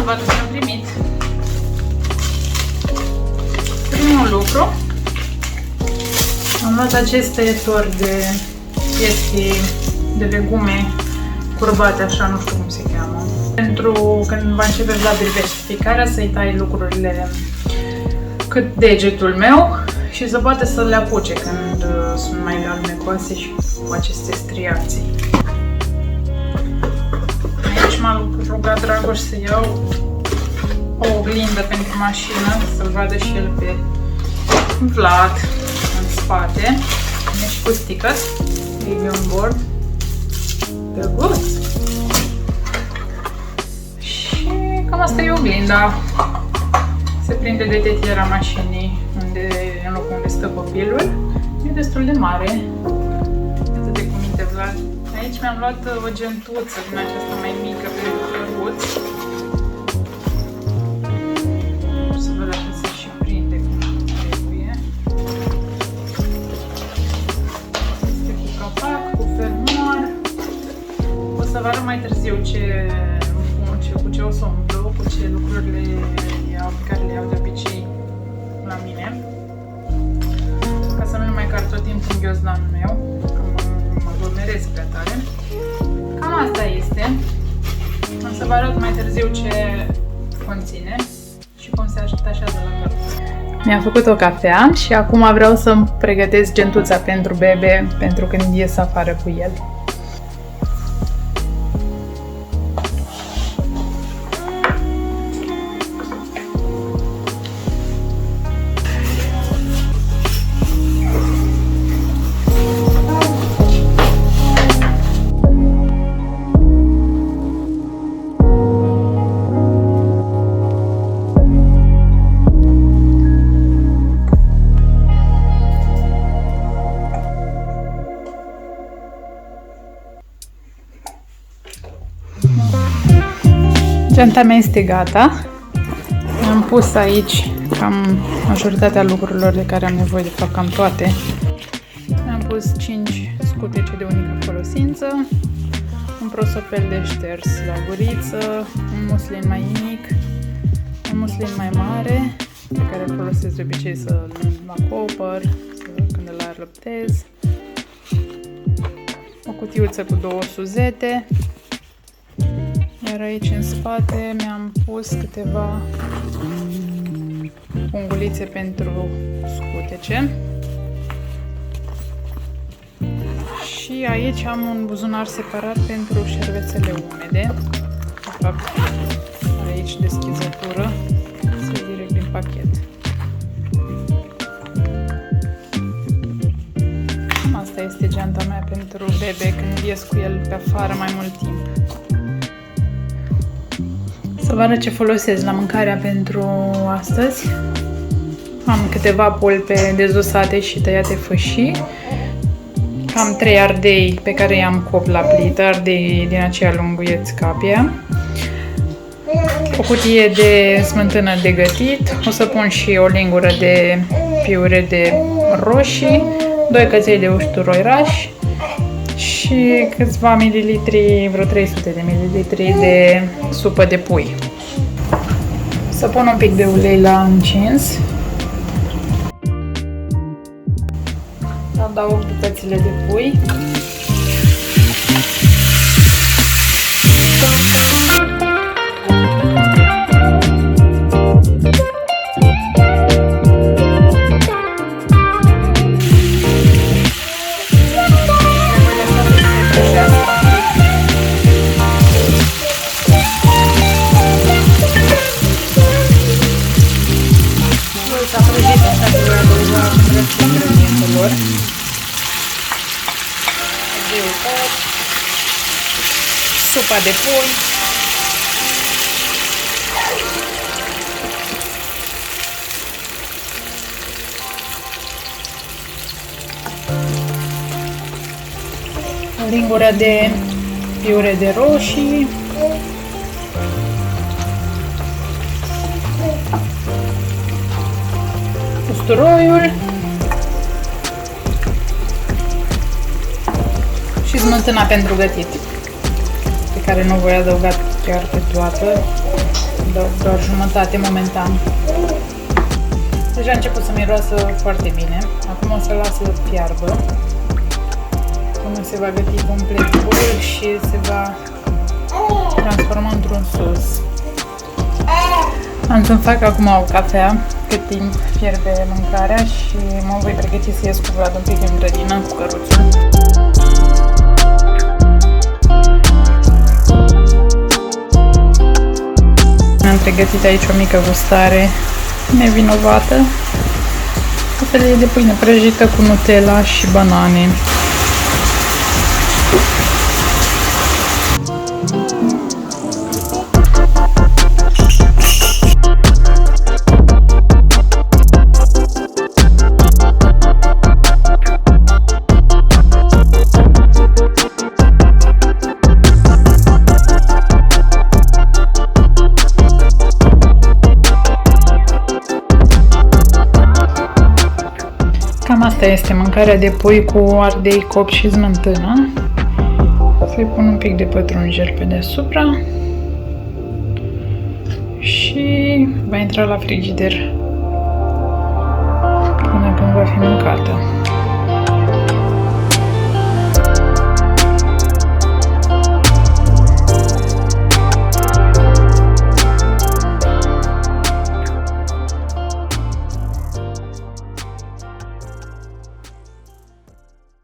vadă ce am primit. Primul lucru, am luat acest tăietor de chestii de legume curbate, așa, nu știu cum se cheamă. Pentru când va începe la diversificarea, să-i tai lucrurile cât degetul meu și să poate să le apuce când sunt mai alunecoase și cu aceste striații. Aici m-a rugat Dragoș să iau o oglindă pentru mașină, să-l vadă și el pe Vlad în spate. E și cu sticker, e un board. Drăguț! Și cam asta e oglinda. Se prinde de tetiera mașinii, în locul unde stă copilul. E destul de mare. Atât de cuminte, Vlad. Aici mi-am luat o gentuță din aceasta mai mică pentru căruț. Să văd dacă se și prinde cum trebuie. Este cu capac, cu fermoar. O să vă arăt mai târziu cu ce o să umplu, cu ce lucrurile pe care le iau de obicei la mine. Ca să nu mai car tot timpul în ghiozdanul meu, că mă aglomerez prea tare. Cam asta este. O să vă arăt mai târziu ce conține și cum se așează la căruț. Mi-am făcut o cafea și acum vreau să-mi pregătesc gentuța pentru bebe, pentru când ies afară cu el. Geanta mea este gata. Am pus aici cam majoritatea lucrurilor de care am nevoie, de fapt cam toate. Am pus 5 scutece de unică folosință, un prosopel de șters la guriță, un muslin mai mic, un muslin mai mare, pe care îl folosesc de obicei să-l acopăr, când îl alăptez, o cutiuță cu 2 suzete. Iar aici în spate mi-am pus câteva ungulițe pentru scutece. Și aici am un buzunar separat pentru șervețele umede. De fapt, aici deschizătură, se direct din pachet. Asta este geanta mea pentru bebe când ies cu el pe afară mai mult timp. Să vă arăt ce folosesc la mâncarea pentru astăzi. Am câteva pulpe dezosate și tăiate fâșii. Am 3 ardei pe care i-am copt la plită, ardei din aceea lunguieți capia. O cutie de smântână de gătit. O să pun și o lingură de piure de roșii, 2 căței de usturoi rași și câțiva mililitri, vreo 300 de mililitri de supă de pui. Să pun un pic de ulei la încins. Adaug bucățile de pui. Supa de pui. O lingură de piure de roșii. Usturoiul. Și smântâna pentru gătit, pe care nu voi adăuga chiar pe toată, doar jumătate momentan. Deja a început să miroasă foarte bine. Acum o să las să fiarbă până se va găti complet pur și se va transforma într-un sos. Am să-mi fac acum o cafea cât timp fierbe mâncarea și mă voi pregăti să ies cu Vlad un pic în grădină cu căruțul. Am pregătit aici o mică gustare nevinovată, o felie de pâine prăjită cu Nutella și banane. Cam asta este mâncarea de pui cu ardei copți și smântână. Să-i pun un pic de pătrunjel pe deasupra și va intra la frigider până când va fi mâncată.